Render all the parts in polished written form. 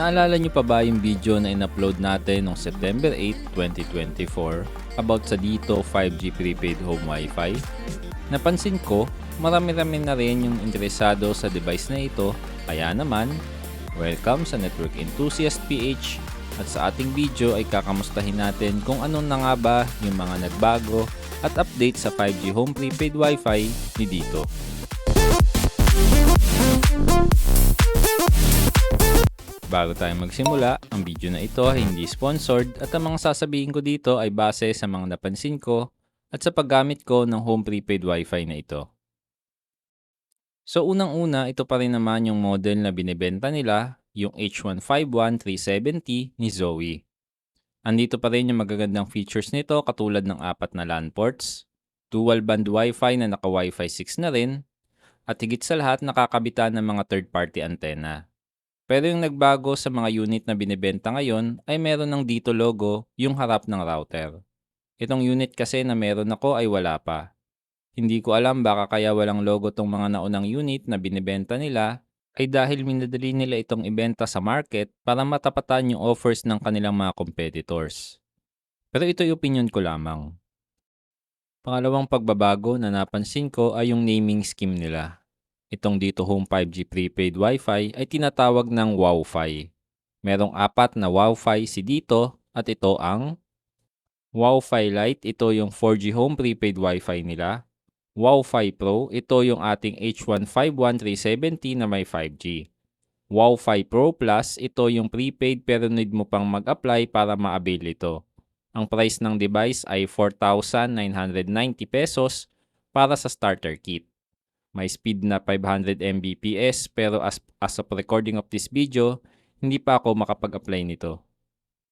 Naalala nyo pa ba yung video na in-upload natin noong September 8, 2024 about sa Dito 5G prepaid home Wi-Fi? Napansin ko, marami-rami na rin yung interesado sa device na ito, kaya naman, welcome sa Network Enthusiast PH at sa ating video ay kakamustahin natin kung ano na nga ba yung mga nagbago at update sa 5G home prepaid Wi-Fi ni Dito. Bago tayo magsimula, ang video na ito ay hindi sponsored at ang mga sasabihin ko dito ay base sa mga napansin ko at sa paggamit ko ng home prepaid Wi-Fi na ito. So unang-una, ito pa rin naman yung model na binibenta nila, yung H151370 ni Zoe. Andito pa rin yung magagandang features nito katulad ng 4 na LAN ports, dual band Wi-Fi na naka Wi-Fi 6 na rin, at higit sa lahat nakakabitan ng mga third-party antenna. Pero yung nagbago sa mga unit na binibenta ngayon ay meron ng Dito logo yung harap ng router. Itong unit kasi na meron ako ay wala pa. Hindi ko alam baka kaya walang logo tong mga naunang unit na binibenta nila ay dahil minadali nila itong ibenta sa market para matapatan yung offers ng kanilang mga competitors. Pero ito yung opinion ko lamang. Pangalawang pagbabago na napansin ko ay yung naming scheme nila. Itong Dito Home 5G prepaid Wi-Fi ay tinatawag ng Wowfi. Merong 4 na Wowfi si Dito at ito ang Wowfi Lite, ito yung 4G home prepaid Wi-Fi nila. Wowfi Pro, ito yung ating H151370 na may 5G. Wowfi Pro Plus, ito yung prepaid pero need mo pang mag-apply para ma-avail ito. Ang price ng device ay 4,990 pesos para sa starter kit. May speed na 500 Mbps pero as of recording of this video, hindi pa ako makapag-apply nito.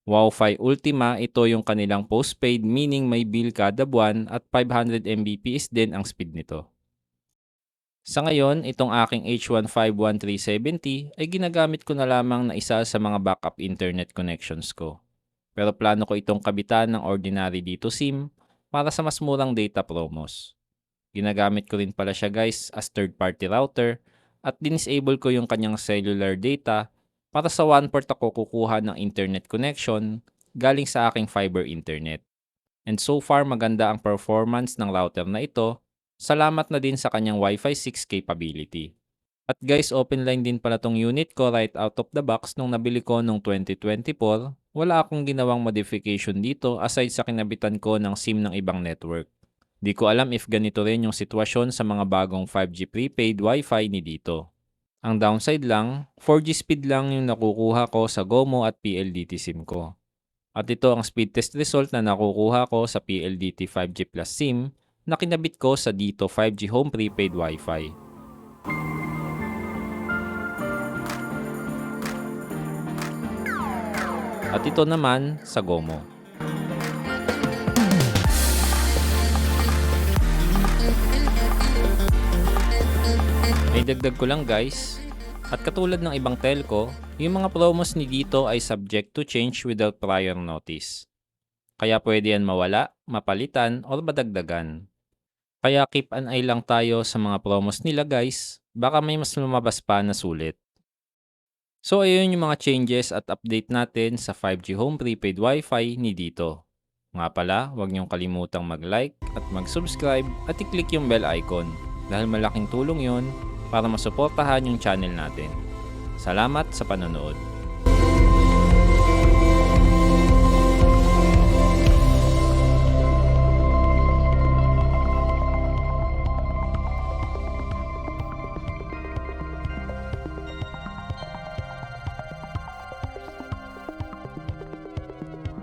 Wowfi Ultima, ito yung kanilang postpaid meaning may bill kada buwan at 500 Mbps din ang speed nito. Sa ngayon, itong aking H151370 ay ginagamit ko na lamang na isa sa mga backup internet connections ko. Pero plano ko itong kabitan ng ordinary Dito SIM para sa mas murang data promos. Ginagamit ko rin pala siya guys as third-party router at dinisable ko yung kanyang cellular data para sa one port ako kukuha ng internet connection galing sa aking fiber internet. And so far maganda ang performance ng router na ito, salamat na din sa kanyang Wi-Fi 6 capability. At guys, open line din pala tong unit ko right out of the box nung nabili ko nung 2024. Wala akong ginawang modification dito aside sa kinabitan ko ng SIM ng ibang network. Di ko alam if ganito rin yung sitwasyon sa mga bagong 5G prepaid Wi-Fi ni Dito. Ang downside lang, 4G speed lang yung nakukuha ko sa GOMO at PLDT SIM ko. At ito ang speed test result na nakukuha ko sa PLDT 5G Plus SIM na kinabit ko sa Dito 5G Home Prepaid Wi-Fi. At ito naman sa GOMO. May dagdag ko lang guys, at katulad ng ibang telco, yung mga promos ni Dito ay subject to change without prior notice. Kaya pwede yan mawala, mapalitan, or madagdagan. Kaya keep an eye lang tayo sa mga promos nila guys, baka may mas lumabas pa na sulit. So ayun yung mga changes at update natin sa 5G home prepaid Wi-Fi ni Dito. Nga pala, huwag niyong kalimutang mag-like at mag-subscribe at i-click yung bell icon dahil malaking tulong yon para masuportahan yung channel natin. Salamat sa panonood.